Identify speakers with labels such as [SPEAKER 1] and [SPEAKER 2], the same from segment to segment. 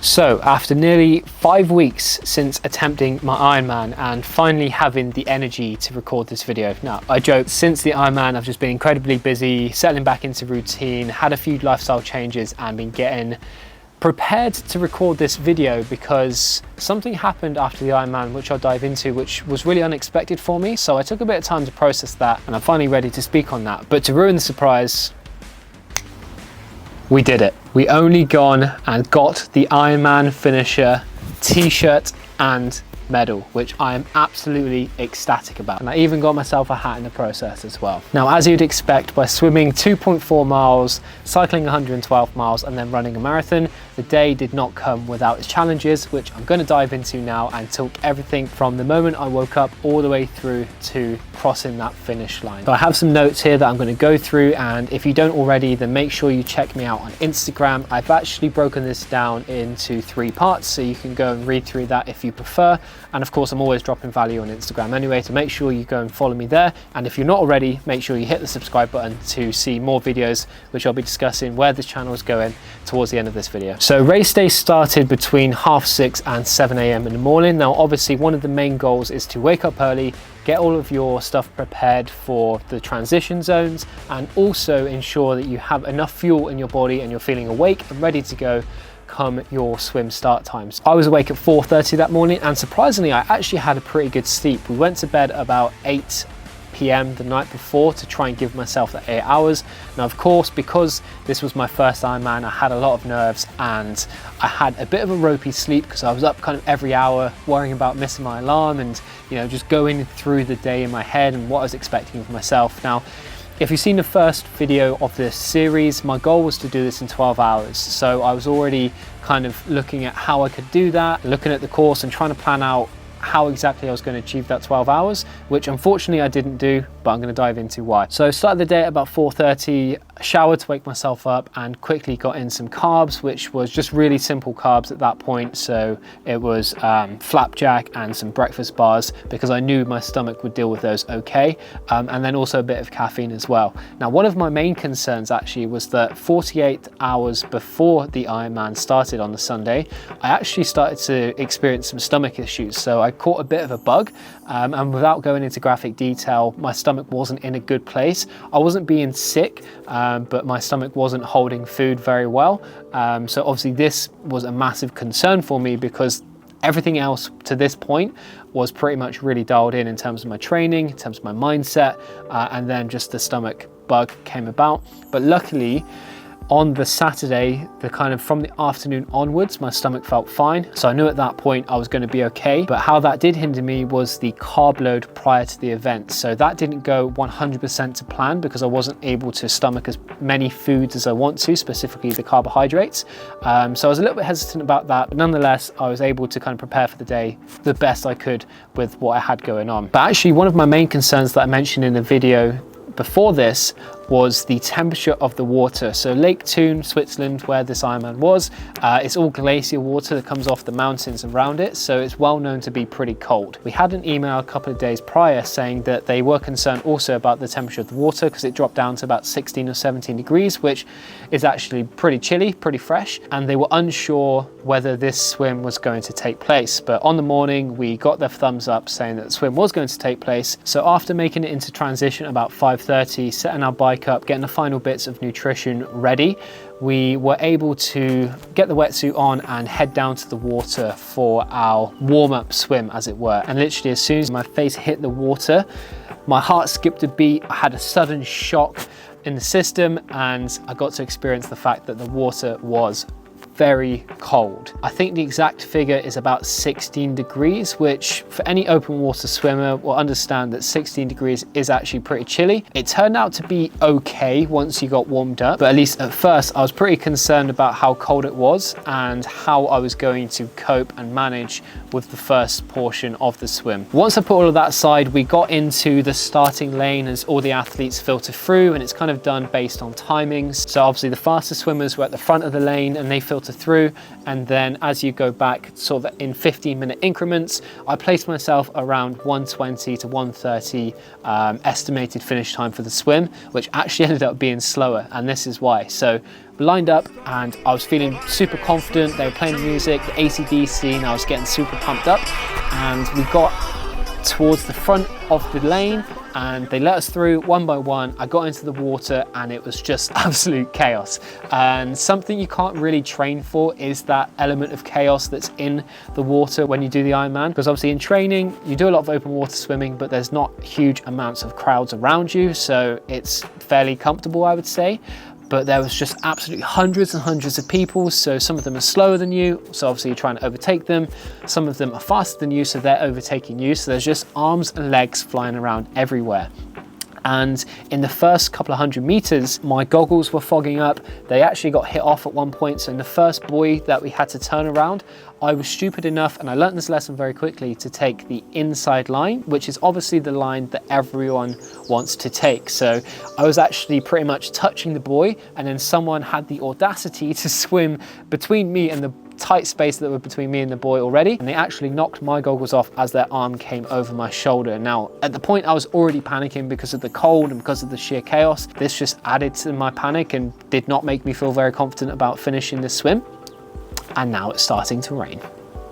[SPEAKER 1] So after nearly 5 weeks since attempting my Ironman and finally having the energy to record this video. Now, I joke, since the Ironman I've just been incredibly busy, settling back into routine, had a few lifestyle changes and been getting prepared to record this video because something happened after the Ironman which I'll dive into, which was really unexpected for me. So I took a bit of time to process that and I'm finally ready to speak on that. But to ruin the surprise, we did it. We only gone and got the Ironman finisher t-shirt and medal, which I am absolutely ecstatic about. And I even got myself a hat in the process as well. Now, as you'd expect, by swimming 2.4 miles, cycling 112 miles, and then running a marathon, the day did not come without its challenges, which I'm going to dive into now and talk everything from the moment I woke up all the way through to crossing that finish line. So I have some notes here that I'm going to go through, and if you don't already, then make sure you check me out on Instagram. I've actually broken this down into 3 parts, so you can go and read through that if you prefer. And of course, I'm always dropping value on Instagram anyway, so make sure you go and follow me there. And if you're not already, make sure you hit the subscribe button to see more videos, which I'll be discussing where this channel is going towards the end of this video. So race day started between 6:30 and 7 a.m. in the morning. Now, obviously, one of the main goals is to wake up early, get all of your stuff prepared for the transition zones, and also ensure that you have enough fuel in your body and you're feeling awake and ready to go come your swim start times. I was awake at 4:30 that morning, and surprisingly I actually had a pretty good sleep. We went to bed about 8 p.m. the night before to try and give myself the 8 hours. Now, of course, because this was my first Ironman, I had a lot of nerves and I had a bit of a ropey sleep because I was up kind of every hour worrying about missing my alarm and, you know, just going through the day in my head and what I was expecting of myself. Now, if you've seen the first video of this series, my goal was to do this in 12 hours. So I was already kind of looking at how I could do that, looking at the course and trying to plan out how exactly I was going to achieve that 12 hours, which unfortunately I didn't do, but I'm going to dive into why. So I started the day at about 4:30, showered to wake myself up and quickly got in some carbs, which was just really simple carbs at that point. So it was flapjack and some breakfast bars because I knew my stomach would deal with those okay. And then also a bit of caffeine as well. Now, one of my main concerns actually was that 48 hours before the Ironman started on the Sunday, I actually started to experience some stomach issues. So I caught a bit of a bug, and without going into graphic detail, my stomach wasn't in a good place. I wasn't being sick, but my stomach wasn't holding food very well. So obviously this was a massive concern for me because everything else to this point was pretty much really dialed in terms of my training, in terms of my mindset, and then just the stomach bug came about. But luckily, on the Saturday, from the afternoon onwards, my stomach felt fine. So I knew at that point I was going to be okay. But how that did hinder me was the carb load prior to the event. So that didn't go 100% to plan because I wasn't able to stomach as many foods as I want to, specifically the carbohydrates. So I was a little bit hesitant about that. But nonetheless, I was able to kind of prepare for the day the best I could with what I had going on. But actually, one of my main concerns that I mentioned in the video before this was the temperature of the water. So Lake Thun, Switzerland, where this Ironman was, it's all glacier water that comes off the mountains around it, so it's well known to be pretty cold. We had an email a couple of days prior saying that they were concerned also about the temperature of the water because it dropped down to about 16 or 17 degrees, which is actually pretty chilly, pretty fresh, and they were unsure whether this swim was going to take place. But on the morning, we got their thumbs up saying that the swim was going to take place. So after making it into transition about 5:30, setting our bike up, getting the final bits of nutrition ready, we were able to get the wetsuit on and head down to the water for our warm-up swim, as it were. And literally as soon as my face hit the water, my heart skipped a beat. I had a sudden shock in the system and I got to experience the fact that the water was very cold. I think the exact figure is about 16 degrees, which for any open water swimmer will understand that 16 degrees is actually pretty chilly. It turned out to be okay once you got warmed up, but at least at first I was pretty concerned about how cold it was and how I was going to cope and manage with the first portion of the swim. Once I put all of that aside, we got into the starting lane as all the athletes filter through, and it's kind of done based on timings. So obviously the fastest swimmers were at the front of the lane and they filtered water through, and then as you go back sort of in 15-minute increments, I placed myself around 120 to 130 estimated finish time for the swim, which actually ended up being slower, and this is why. So lined up and I was feeling super confident. They were playing music, the AC/DC, and I was getting super pumped up, and we got towards the front of the lane and they let us through one by one. I got into the water and it was just absolute chaos, and something you can't really train for is that element of chaos that's in the water when you do the Ironman, because obviously in training you do a lot of open water swimming, but there's not huge amounts of crowds around you, so it's fairly comfortable, I would say. But there was just absolutely hundreds and hundreds of people. So some of them are slower than you, so obviously you're trying to overtake them. Some of them are faster than you, so they're overtaking you. So there's just arms and legs flying around everywhere. And in the first couple of 100 meters, my goggles were fogging up. They actually got hit off at one point. So in the first buoy that we had to turn around, I was stupid enough, and I learned this lesson very quickly, to take the inside line, which is obviously the line that everyone wants to take. So I was actually pretty much touching the buoy, and then someone had the audacity to swim between me and the tight space that were between me and the buoy already, and they actually knocked my goggles off as their arm came over my shoulder. Now at the point I was already panicking because of the cold and because of the sheer chaos. This just added to my panic and did not make me feel very confident about finishing this swim. And now it's starting to rain.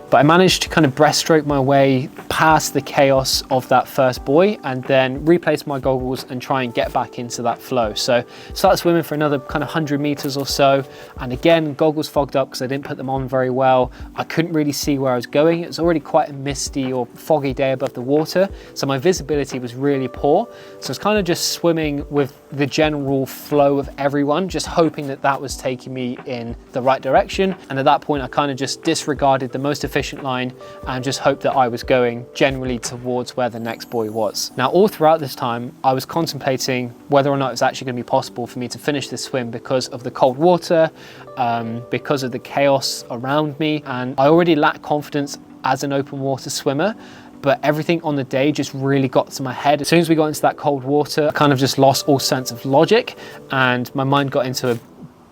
[SPEAKER 1] But I managed to kind of breaststroke my way past the chaos of that first buoy and then replace my goggles and try and get back into that flow. So started swimming for another kind of 100 meters or so. And again, goggles fogged up because I didn't put them on very well. I couldn't really see where I was going. It was already quite a misty or foggy day above the water, so my visibility was really poor. So I was kind of just swimming with the general flow of everyone, just hoping that that was taking me in the right direction. And at that point, I kind of just disregarded the most efficient line and just hoped that I was going generally towards where the next buoy was. Now, all throughout this time, I was contemplating whether or not it was actually going to be possible for me to finish this swim because of the cold water, because of the chaos around me, and I already lacked confidence as an open water swimmer. But everything on the day just really got to my head. As soon as we got into that cold water, I kind of just lost all sense of logic, and my mind got into a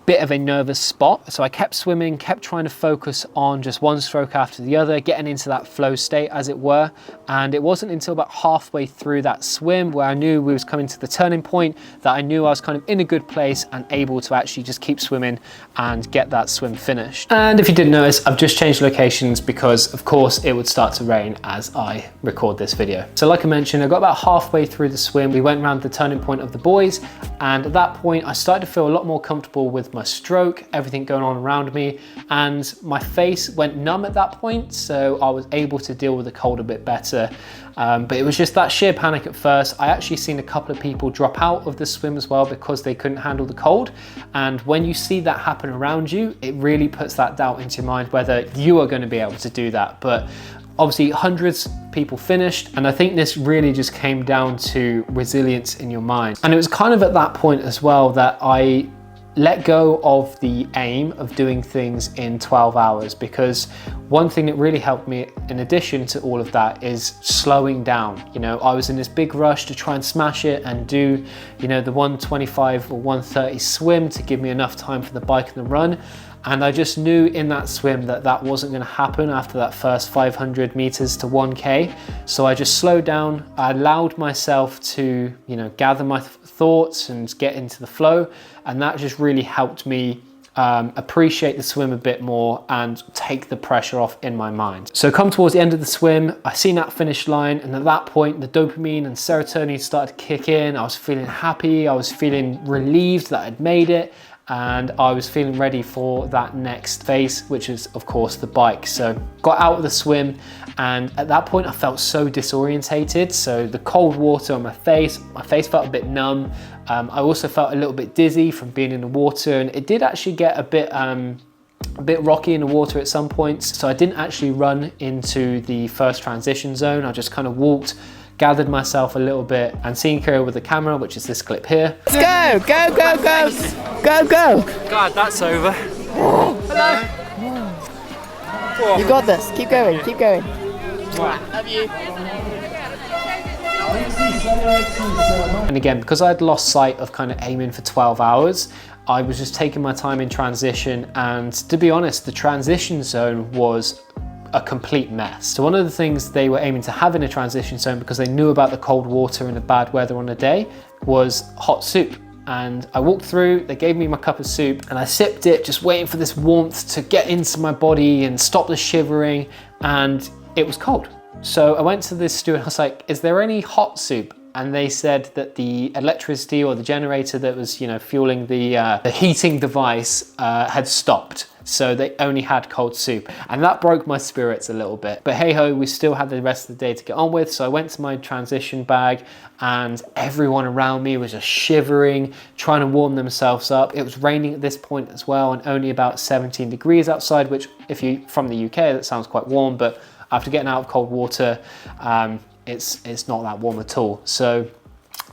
[SPEAKER 1] bit of a nervous spot. So I kept swimming, kept trying to focus on just one stroke after the other, getting into that flow state, as it were. And it wasn't until about halfway through that swim, where I knew we was coming to the turning point, that I knew I was kind of in a good place and able to actually just keep swimming and get that swim finished. And if you didn't notice, I've just changed locations because of course it would start to rain as I record this video. So like I mentioned, I got about halfway through the swim. We went around the turning point of the buoys, and at that point I started to feel a lot more comfortable with my stroke, everything going on around me, and my face went numb at that point, so I was able to deal with the cold a bit better. But it was just that sheer panic at first. I actually seen a couple of people drop out of the swim as well because they couldn't handle the cold, and when you see that happen around you, it really puts that doubt into your mind whether you are going to be able to do that. But obviously hundreds of people finished, and I think this really just came down to resilience in your mind. And it was kind of at that point as well that I let go of the aim of doing things in 12 hours, because one thing that really helped me in addition to all of that is slowing down. You know, I was in this big rush to try and smash it and do, you know, the 125 or 130 swim to give me enough time for the bike and the run. And I just knew in that swim that that wasn't going to happen after that first 500 meters to 1K. So I just slowed down. I allowed myself to, you know, gather my thoughts and get into the flow. And that just really helped me appreciate the swim a bit more and take the pressure off in my mind. So come towards the end of the swim, I seen that finish line, and at that point the dopamine and serotonin started to kick in. I was feeling happy, I was feeling relieved that I'd made it, and I was feeling ready for that next phase, which is of course the bike. So got out of the swim, and at that point I felt so disorientated. So the cold water on my face felt a bit numb. I also felt a little bit dizzy from being in the water, and it did actually get a bit rocky in the water at some points. So I didn't actually run into the first transition zone. I just kind of walked, gathered myself a little bit, and seeing Kira with the camera, which is this clip here.
[SPEAKER 2] Let's go, go, go, go, go, go.
[SPEAKER 1] God, that's over. Hello.
[SPEAKER 2] You got this, keep going, keep going. Love you.
[SPEAKER 1] And again, because I had lost sight of kind of aiming for 12 hours, I was just taking my time in transition, and to be honest, the transition zone was a complete mess. So one of the things they were aiming to have in a transition zone, because they knew about the cold water and the bad weather on the day, was hot soup. And I walked through, they gave me my cup of soup and I sipped it, just waiting for this warmth to get into my body and stop the shivering, and it was cold. So I went to this steward and I was like, is there any hot soup? And they said that the electricity or the generator that was, you know, fueling the heating device had stopped. So they only had cold soup, and that broke my spirits a little bit. But hey ho, we still had the rest of the day to get on with. So I went to my transition bag, and everyone around me was just shivering, trying to warm themselves up. It was raining at this point as well, and only about 17 degrees outside, which if you're from the UK, that sounds quite warm, but after getting out of cold water, it's not that warm at all. So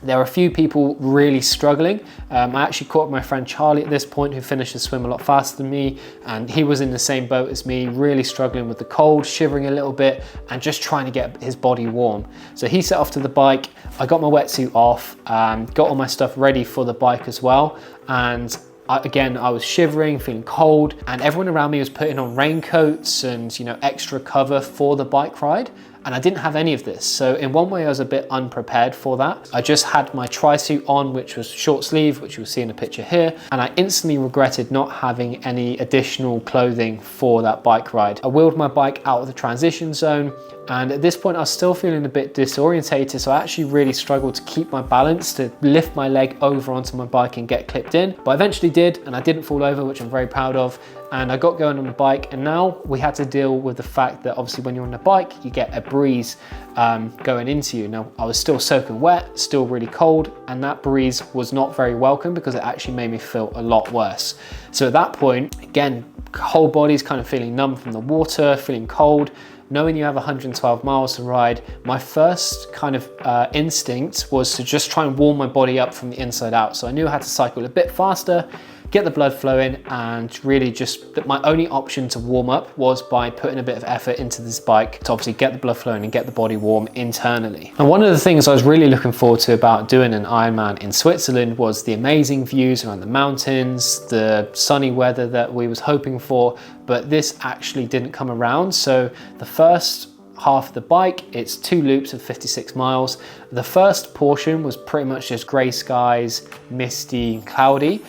[SPEAKER 1] there were a few people really struggling. I actually caught my friend Charlie at this point, who finished the swim a lot faster than me, and he was in the same boat as me, really struggling with the cold, shivering a little bit, and just trying to get his body warm. So he set off to the bike. I got my wetsuit off, got all my stuff ready for the bike as well, and again, I was shivering, feeling cold, and everyone around me was putting on raincoats and, you know, extra cover for the bike ride. And I didn't have any of this. So in one way I was a bit unprepared for that. I just had my tri-suit on, which was short sleeve, which you'll see in the picture here. And I instantly regretted not having any additional clothing for that bike ride. I wheeled my bike out of the transition zone. And at this point I was still feeling a bit disorientated. So I actually really struggled to keep my balance, to lift my leg over onto my bike and get clipped in. But I eventually did, and I didn't fall over, which I'm very proud of. And I got going on the bike, and now we had to deal with the fact that obviously when you're on the bike, you get a breeze going into you. Now, I was still soaking wet, still really cold, and that breeze was not very welcome because it actually made me feel a lot worse. So at that point, again, whole body's kind of feeling numb from the water, feeling cold. Knowing you have 112 miles to ride, my first kind of instinct was to just try and warm my body up from the inside out. So I knew I had to cycle a bit faster, get the blood flowing, and really just that my only option to warm up was by putting a bit of effort into this bike to obviously get the blood flowing and get the body warm internally. And one of the things I was really looking forward to about doing an Ironman in Switzerland was the amazing views around the mountains, the sunny weather that we was hoping for, but this actually didn't come around. So the first half of the bike, it's 2 loops of 56 miles. The first portion was pretty much just grey skies, misty, cloudy,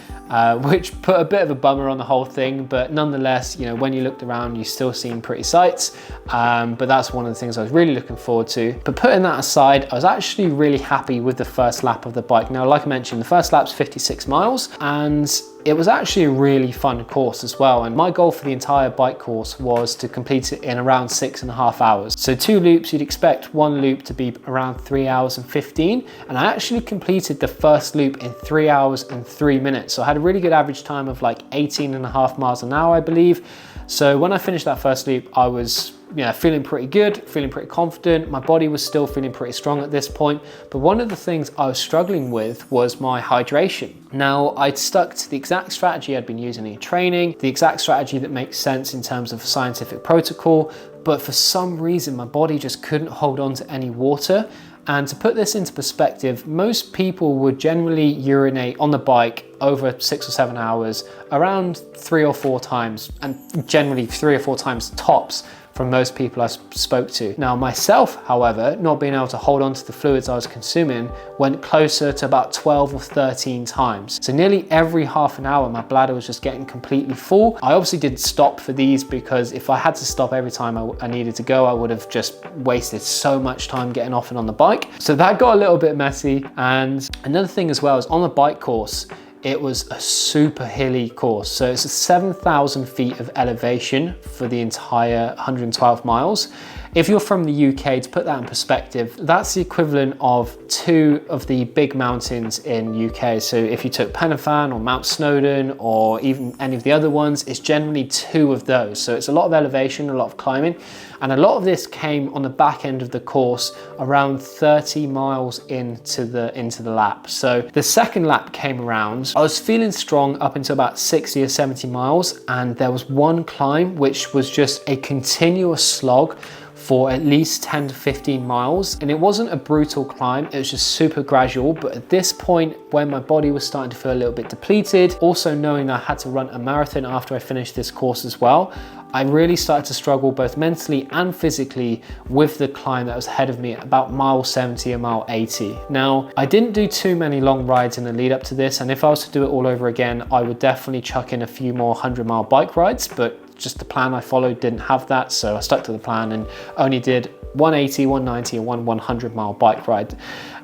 [SPEAKER 1] which put a bit of a bummer on the whole thing, but nonetheless, you know, when you looked around, you still seen pretty sights. But that's one of the things I was really looking forward to. But putting that aside, I was actually really happy with the first lap of the bike. Now, like I mentioned, the first lap's 56 miles, and it was actually a really fun course as well. And my goal for the entire bike course was to complete it in around 6.5 hours. So 2 loops, you'd expect one loop to be around 3 hours and 15. And I actually completed the first loop in 3 hours and 3 minutes. So I had a really good average time of like 18.5 miles an hour, I believe. So when I finished that first loop, I was feeling pretty good, feeling pretty confident. My body was still feeling pretty strong at this point. But one of the things I was struggling with was my hydration. Now, I'd stuck to the exact strategy I'd been using in training, the exact strategy that makes sense in terms of scientific protocol, but for some reason, my body just couldn't hold on to any water. And to put this into perspective, most people would generally urinate on the bike over 6 or 7 hours, around 3 or 4 times, and generally 3 or 4 times tops from most people I spoke to. Now myself, however, not being able to hold on to the fluids I was consuming, went closer to about 12 or 13 times. So nearly every half an hour, my bladder was just getting completely full. I obviously didn't stop for these because if I had to stop every time I needed to go, I would have just wasted so much time getting off and on the bike. So that got a little bit messy. And another thing as well is on the bike course, it was a super hilly course. So it's 7,000 feet of elevation for the entire 112 miles. If you're from the UK, to put that in perspective, that's the equivalent of 2 of the big mountains in UK. So if you took Penafan or Mount Snowdon or even any of the other ones, it's generally 2 of those. So it's a lot of elevation, a lot of climbing. And a lot of this came on the back end of the course, around 30 miles into the lap. So the second lap came around, I was feeling strong up until about 60 or 70 miles. And there was one climb, which was just a continuous slog for at least 10 to 15 miles. And it wasn't a brutal climb, it was just super gradual. But at this point, when my body was starting to feel a little bit depleted, also knowing I had to run a marathon after I finished this course as well, I really started to struggle both mentally and physically with the climb that was ahead of me at about mile 70 and mile 80. Now, I didn't do too many long rides in the lead up to this, and if I was to do it all over again, I would definitely chuck in a few more 100-mile bike rides, but just the plan I followed didn't have that, so I stuck to the plan and only did 180, 190 and one 100-mile bike ride.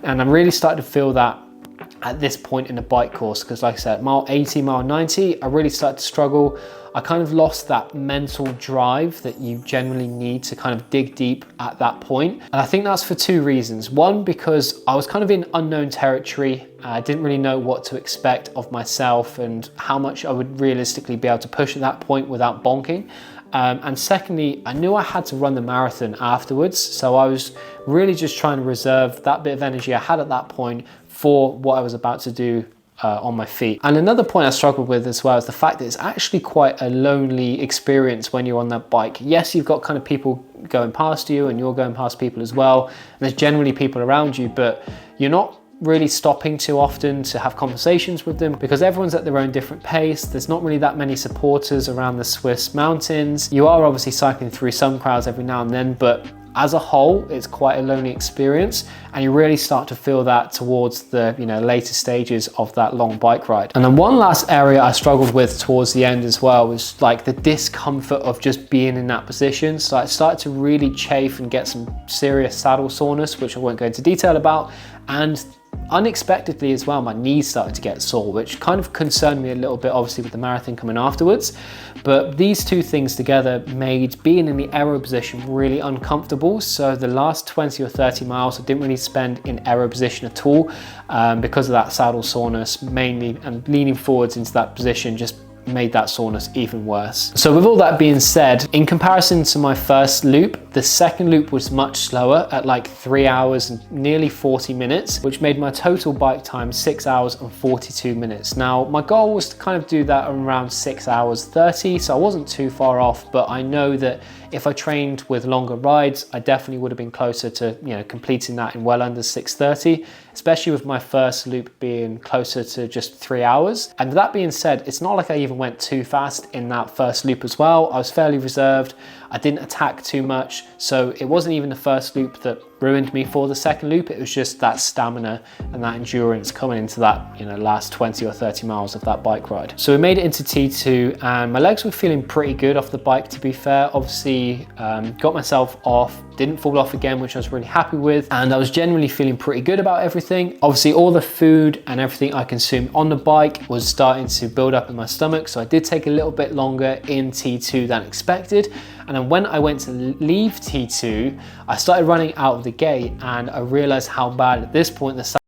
[SPEAKER 1] And I'm really starting to feel that at this point in the bike course, because like I said, mile 80, mile 90, I really started to struggle. I kind of lost that mental drive that you generally need to kind of dig deep at that point. And I think that's for two reasons. One, because I was kind of in unknown territory. I didn't really know what to expect of myself and how much I would realistically be able to push at that point without bonking. And secondly, I knew I had to run the marathon afterwards. So I was really just trying to reserve that bit of energy I had at that point for what I was about to do on my feet. And another point I struggled with as well is the fact that it's actually quite a lonely experience when you're on that bike. Yes, you've got kind of people going past you and you're going past people as well. And there's generally people around you, but you're not really stopping too often to have conversations with them because everyone's at their own different pace. There's not really that many supporters around the Swiss mountains. You are obviously cycling through some crowds every now and then, but as a whole, it's quite a lonely experience, and you really start to feel that towards the later stages of that long bike ride. And then one last area I struggled with towards the end as well was like the discomfort of just being in that position. So I started to really chafe and get some serious saddle soreness, which I won't go into detail about, and unexpectedly as well, my knees started to get sore, which kind of concerned me a little bit, obviously with the marathon coming afterwards. But these two things together made being in the aero position really uncomfortable. So the last 20 or 30 miles I didn't really spend in aero position at all because of that saddle soreness mainly, and leaning forwards into that position just made that soreness even worse. So with all that being said, in comparison to my first loop, the second loop was much slower at like 3 hours and nearly 40 minutes, which made my total bike time 6 hours and 42 minutes. Now, my goal was to kind of do that around 6 hours 30, so I wasn't too far off, but I know that if I trained with longer rides, I definitely would have been closer to completing that in well under 6:30, especially with my first loop being closer to just 3 hours. And that being said, it's not like I even went too fast in that first loop as well. I was fairly reserved. I didn't attack too much, so it wasn't even the first loop that ruined me for the second loop. It was just that stamina and that endurance coming into that last 20 or 30 miles of that bike ride. So we made it into T2 and my legs were feeling pretty good off the bike, to be fair. Obviously got myself off, didn't fall off again, which I was really happy with, and I was generally feeling pretty good about everything. Obviously all the food and everything I consumed on the bike was starting to build up in my stomach, so I did take a little bit longer in T2 than expected. And then when I went to leave T2, I started running out of the gate and I realized how bad at this point the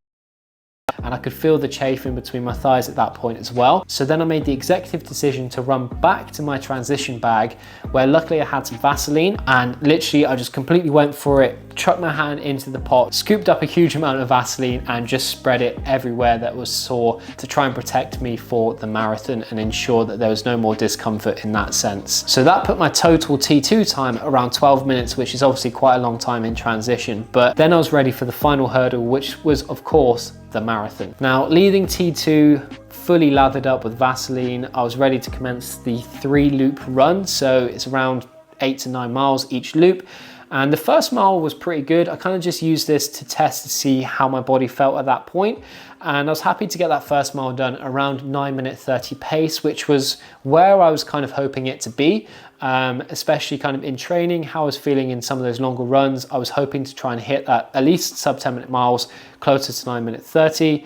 [SPEAKER 1] and I could feel the chafing between my thighs at that point as well. So then I made the executive decision to run back to my transition bag, where luckily I had some Vaseline, and literally I just completely went for it, chucked my hand into the pot, scooped up a huge amount of Vaseline and just spread it everywhere that was sore to try and protect me for the marathon and ensure that there was no more discomfort in that sense. So that put my total T2 time at around 12 minutes, which is obviously quite a long time in transition. But then I was ready for the final hurdle, which was of course the marathon. Now, leaving T2 fully lathered up with Vaseline, I was ready to commence the 3-loop run. So it's around 8 to 9 miles each loop. And the first mile was pretty good. I kind of just used this to test to see how my body felt at that point. And I was happy to get that first mile done around 9:30 pace, which was where I was kind of hoping it to be, especially kind of in training, how I was feeling in some of those longer runs. I was hoping to try and hit that at least sub 10-minute miles, closer to 9:30.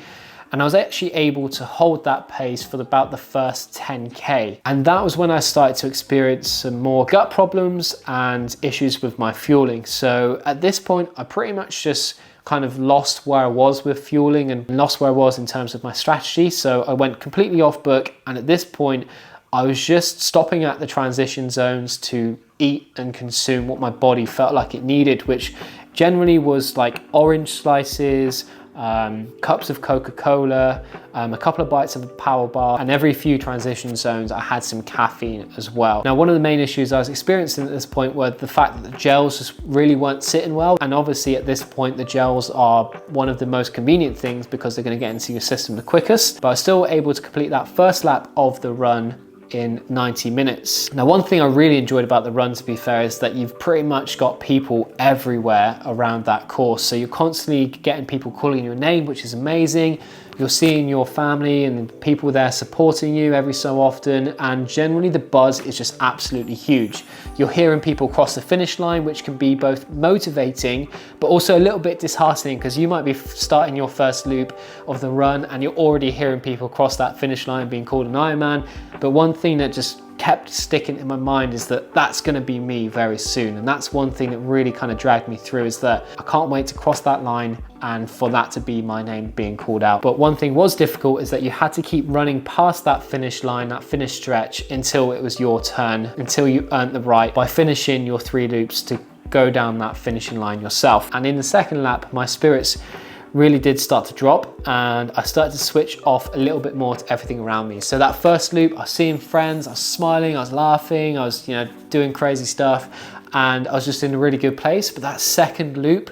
[SPEAKER 1] And I was actually able to hold that pace for about the first 10K. And that was when I started to experience some more gut problems and issues with my fueling. So at this point, I pretty much just kind of lost where I was with fueling and lost where I was in terms of my strategy. So I went completely off book. And at this point, I was just stopping at the transition zones to eat and consume what my body felt like it needed, which generally was like orange slices, cups of Coca-Cola, a couple of bites of a power bar, and every few transition zones I had some caffeine as well. Now, one of the main issues I was experiencing at this point were the fact that the gels just really weren't sitting well, and obviously at this point the gels are one of the most convenient things because they're going to get into your system the quickest, but I was still able to complete that first lap of the run in 90 minutes. Now, one thing I really enjoyed about the run, to be fair, is that you've pretty much got people everywhere around that course. So you're constantly getting people calling your name, which is amazing. You're seeing your family and the people there supporting you every so often, and generally the buzz is just absolutely huge. You're hearing people cross the finish line, which can be both motivating but also a little bit disheartening, because you might be starting your first loop of the run and you're already hearing people cross that finish line being called an Ironman. But one thing that just kept sticking in my mind is that that's going to be me very soon, and that's one thing that really kind of dragged me through, is that I can't wait to cross that line and for that to be my name being called out. But one thing was difficult is that you had to keep running past that finish line, that finish stretch, until it was your turn, until you earned the right by finishing your 3 loops to go down that finishing line yourself. And in the second lap, my spirits really did start to drop, and I started to switch off a little bit more to everything around me. So that first loop, I was seeing friends, I was smiling, I was laughing, I was, you know, doing crazy stuff, and I was just in a really good place. But that second loop,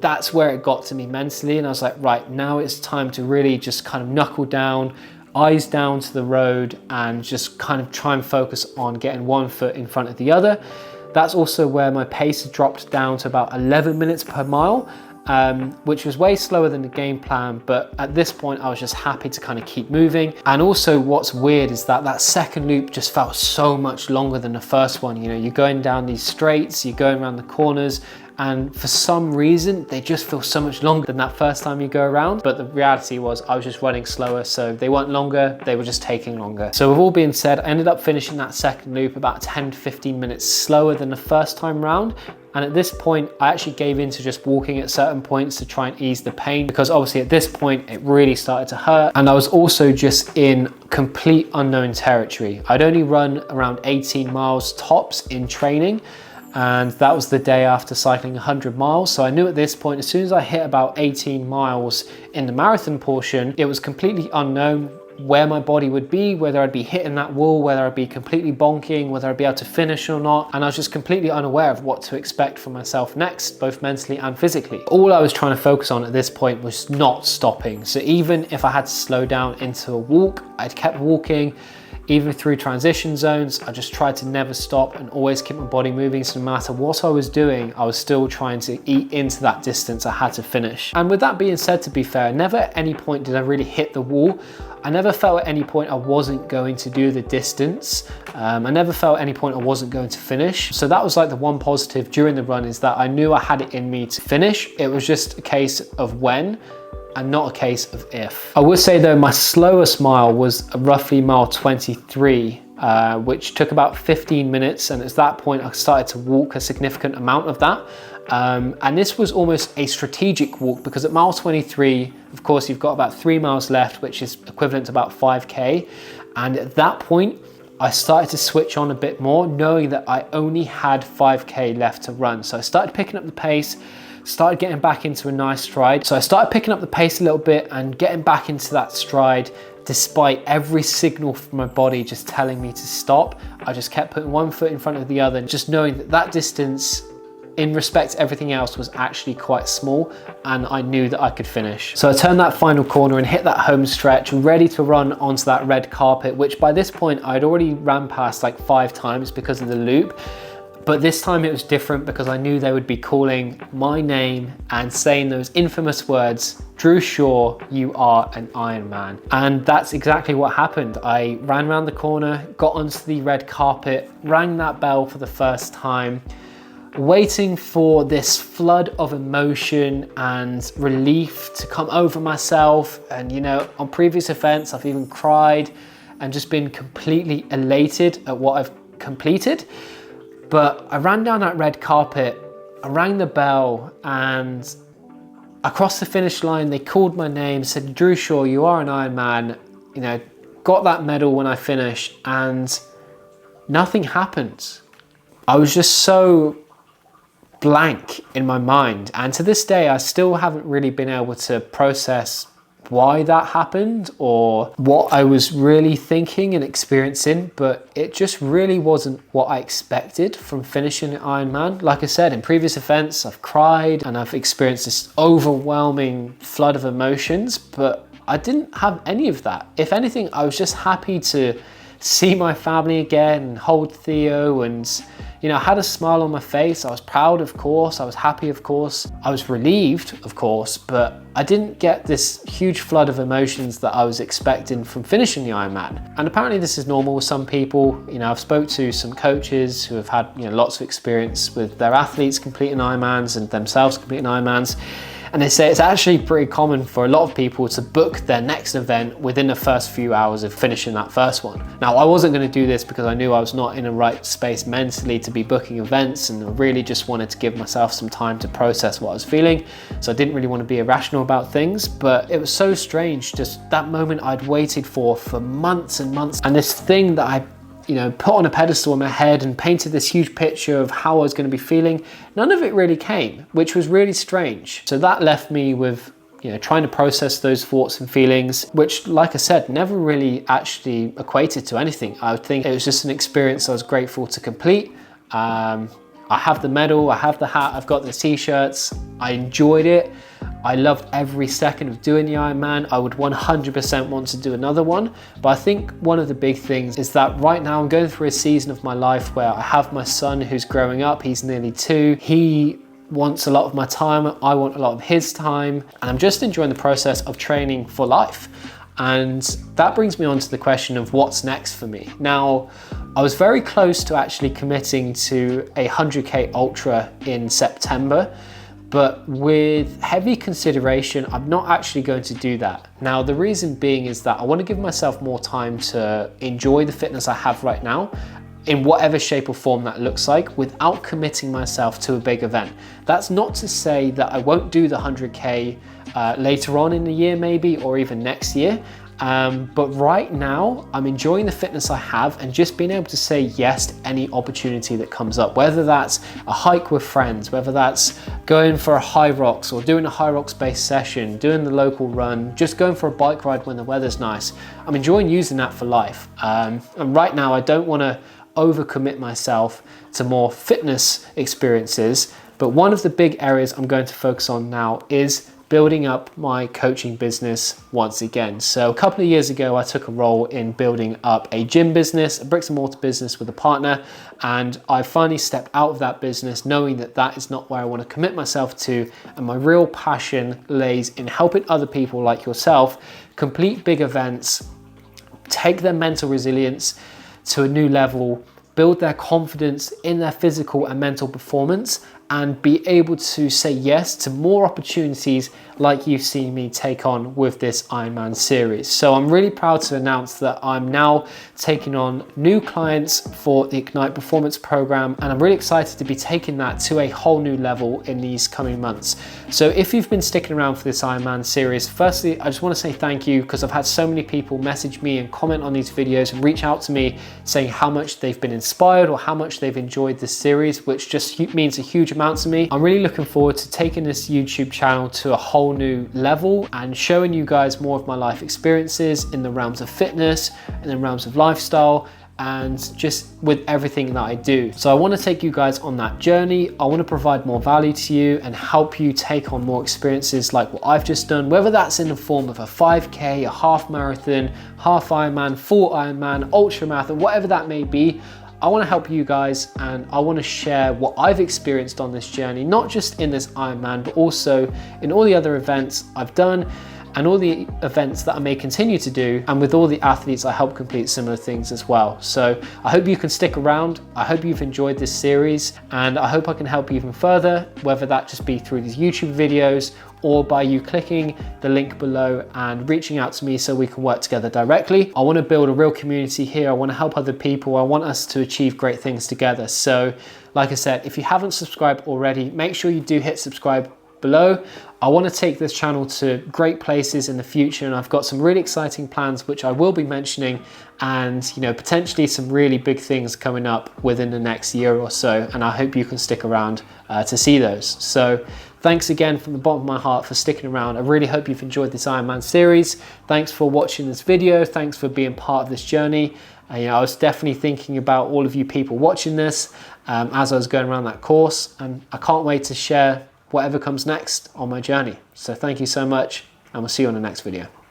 [SPEAKER 1] that's where it got to me mentally, and I was like, right, now it's time to really just kind of knuckle down, eyes down to the road, and just kind of try and focus on getting one foot in front of the other. That's also where my pace dropped down to about 11 minutes per mile, which was way slower than the game plan, but at this point I was just happy to kind of keep moving. And also what's weird is that that second loop just felt so much longer than the first one. You know, you're going down these straights, you're going around the corners, and for some reason they just feel so much longer than that first time you go around. But the reality was I was just running slower, so they weren't longer, they were just taking longer. So with all being said, I ended up finishing that second loop about 10 to 15 minutes slower than the first time round. And at this point, I actually gave in to just walking at certain points to try and ease the pain, because obviously at this point it really started to hurt. And I was also just in complete unknown territory. I'd only run around 18 miles tops in training, and that was the day after cycling 100 miles. So I knew at this point, as soon as I hit about 18 miles in the marathon portion, it was completely unknown where my body would be, whether I'd be hitting that wall, whether I'd be completely bonking, whether I'd be able to finish or not. And I was just completely unaware of what to expect from myself next, both mentally and physically. All I was trying to focus on at this point was not stopping. So even if I had to slow down into a walk, I'd kept walking. Even through transition zones, I just tried to never stop and always keep my body moving. So no matter what I was doing, I was still trying to eat into that distance I had to finish. And with that being said, to be fair, never at any point did I really hit the wall. I never felt at any point I wasn't going to do the distance. I never felt at any point I wasn't going to finish. So that was like the one positive during the run, is that I knew I had it in me to finish. It was just a case of when, and not a case of if. I would say though, my slowest mile was roughly mile 23, which took about 15 minutes. And at that point, I started to walk a significant amount of that. And this was almost a strategic walk, because at mile 23, of course, you've got about 3 miles left, which is equivalent to about 5K. And at that point, I started to switch on a bit more, knowing that I only had 5K left to run. So I started picking up the pace, started getting back into a nice stride. So I started picking up the pace a little bit and getting back into that stride, despite every signal from my body just telling me to stop. I just kept putting one foot in front of the other, just knowing that that distance, in respect to everything else, was actually quite small, and I knew that I could finish. So I turned that final corner and hit that home stretch, ready to run onto that red carpet, which by this point I'd already ran past like 5 times because of the loop. But this time it was different, because I knew they would be calling my name and saying those infamous words, "Drew Shaw, you are an Ironman." And that's exactly what happened. I ran around the corner, got onto the red carpet, rang that bell for the first time, waiting for this flood of emotion and relief to come over myself. And you know, on previous events, I've even cried and just been completely elated at what I've completed. But I ran down that red carpet, I rang the bell, and across the finish line, they called my name, said, "Drew Shaw, you are an Ironman." You know, got that medal when I finished, and nothing happened. I was just so blank in my mind. And to this day, I still haven't really been able to process why that happened or what I was really thinking and experiencing, but it just really wasn't what I expected from finishing Ironman. Like I said, in previous events, I've cried and I've experienced this overwhelming flood of emotions, but I didn't have any of that. If anything, I was just happy to see my family again and hold Theo, and you know, I had a smile on my face. I was proud, of course. I was happy, of course. I was relieved, of course, but I didn't get this huge flood of emotions that I was expecting from finishing the Ironman. And apparently this is normal with some people. You know, I've spoke to some coaches who have had, you know, lots of experience with their athletes completing Ironmans and themselves completing Ironmans. And they say it's actually pretty common for a lot of people to book their next event within the first few hours of finishing that first one. Now, I wasn't going to do this because I knew I was not in the right space mentally to be booking events, and I really just wanted to give myself some time to process what I was feeling. So I didn't really want to be irrational about things, but it was so strange, just that moment I'd waited for months and months, and this thing that I put on a pedestal in my head and painted this huge picture of how I was going to be feeling, none of it really came, which was really strange. So that left me with, trying to process those thoughts and feelings, which, like I said, never really actually equated to anything. I would think it was just an experience I was grateful to complete. I have the medal, I have the hat, I've got the t-shirts. I enjoyed it. I loved every second of doing the Ironman. I would 100% want to do another one. But I think one of the big things is that right now I'm going through a season of my life where I have my son who's growing up. He's nearly 2. He wants a lot of my time. I want a lot of his time. And I'm just enjoying the process of training for life. And that brings me on to the question of what's next for me. Now, I was very close to actually committing to a 100K Ultra in September. But with heavy consideration, I'm not actually going to do that. Now, the reason being is that I want to give myself more time to enjoy the fitness I have right now in whatever shape or form that looks like, without committing myself to a big event. That's not to say that I won't do the 100K later on in the year maybe, or even next year. But right now, I'm enjoying the fitness I have and just being able to say yes to any opportunity that comes up, whether that's a hike with friends, whether that's going for a high rocks or doing a high rocks based session, doing the local run, just going for a bike ride when the weather's nice. I'm enjoying using that for life. And right now, I don't want to overcommit myself to more fitness experiences. But one of the big areas I'm going to focus on now is building up my coaching business once again. So a couple of years ago, I took a role in building up a gym business, a bricks and mortar business with a partner. And I finally stepped out of that business knowing that that is not where I want to commit myself to. And my real passion lays in helping other people like yourself complete big events, take their mental resilience to a new level, build their confidence in their physical and mental performance, and be able to say yes to more opportunities like you've seen me take on with this Ironman series. So I'm really proud to announce that I'm now taking on new clients for the Ignite Performance program, and I'm really excited to be taking that to a whole new level in these coming months. So if you've been sticking around for this Ironman series, firstly, I just want to say thank you, because I've had so many people message me and comment on these videos and reach out to me saying how much they've been inspired or how much they've enjoyed this series, which just means a huge amount to me. I'm really looking forward to taking this YouTube channel to a whole new level and showing you guys more of my life experiences in the realms of fitness, in the realms of lifestyle, and just with everything that I do. So I want to take you guys on that journey. I want to provide more value to you and help you take on more experiences like what I've just done, whether that's in the form of a 5K, a half marathon, half Ironman, full Ironman, ultra marathon, whatever that may be. I want to help you guys, and I want to share what I've experienced on this journey, not just in this Ironman, but also in all the other events I've done and all the events that I may continue to do, and with all the athletes I help complete similar things as well. So I hope you can stick around. I hope you've enjoyed this series, and I hope I can help you even further, whether that just be through these YouTube videos or by you clicking the link below and reaching out to me so we can work together directly. I want to build a real community here. I want to help other people. I want us to achieve great things together. So like I said, if you haven't subscribed already, make sure you do hit subscribe below. I want to take this channel to great places in the future, and I've got some really exciting plans which I will be mentioning, and potentially some really big things coming up within the next year or so, and I hope you can stick around to see those. So thanks again from the bottom of my heart for sticking around. I really hope you've enjoyed this Ironman series. Thanks for watching this video. Thanks for being part of this journey. I was definitely thinking about all of you people watching this as I was going around that course, and I can't wait to share whatever comes next on my journey. So thank you so much, and we'll see you on the next video.